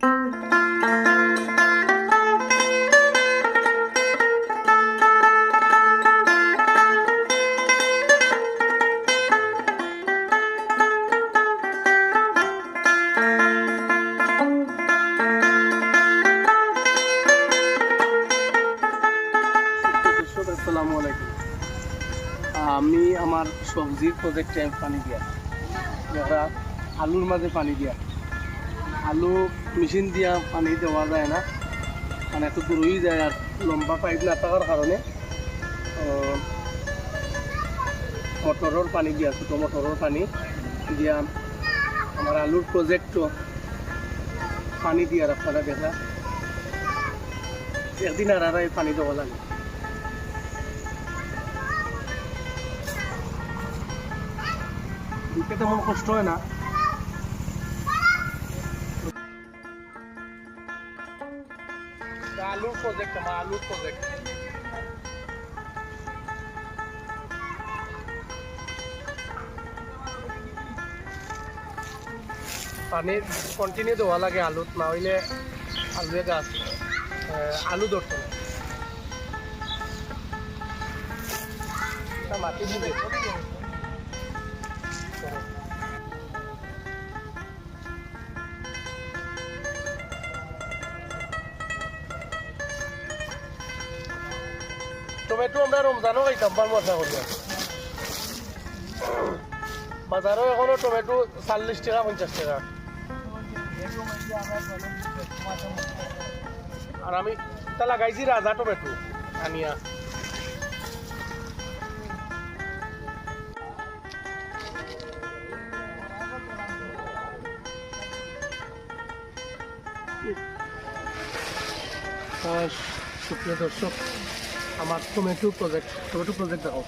আসসালামু আলাইকুম। আমি আমার সবজির প্রজেক্টে পানি দিয়া, যারা আলুর মাঝে পানি দিয়া, আলু মেশিন দিয়া পানি দেওয়া যায় না, মানে এত দূরই যায় আর লম্বা পাইপ না থাকার কারণে মটরের পানি দিয়া, ছোটো মটরের পানি দিয়া আমার আলুর প্রজেক্টও পানি দিয়া আপনারা দেখা একদিন আর পানি দেওয়া লাগে। দিতে তেমন কষ্ট হয় না, আলুর প্রজেক্ট আমার আলুর প্রজেক্ট। পানি কন্টিনিউ দেওয়া লাগে আলুত, না হইলে আলুয়ে গাছ আলু ধরতো না, মাটি বুঝে। টমেটো আমরা রমজানও খাইতাম পার মশলা করিয়া। বাজারও এখনো টমেটো 40 টাকা 50 টাকা। আর আমি তা লাগাইছি রাজা টমেটো আনিয়া। সুপ্রিয় দর্শক, আমার টমেটো প্রজেক্ট দেখো,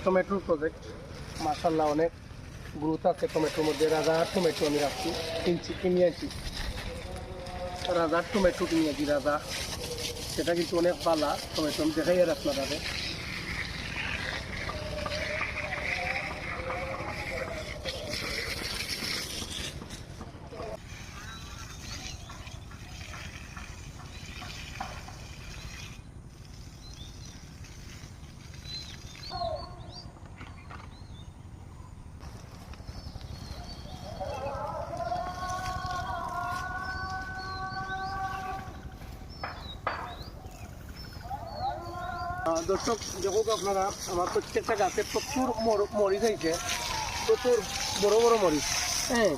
টমেটোর প্রজেক্ট মাশাআল্লাহ অনেক গ্রোথ আছে টমেটোর মধ্যে। রাজার টমেটো আমি রাখছি, কিনে আনছি রাজার টমেটো কিনেছি রাজা, সেটা কিন্তু অনেক ভালো টমেটো। আমি দেখাই আর আপনারা দর্শক দেখুক আপনারা, আমার প্রত্যেকটা গাছে প্রচুর মরিচ হয়েছে, প্রচুর বড় বড় মরিচ। হ্যাঁ,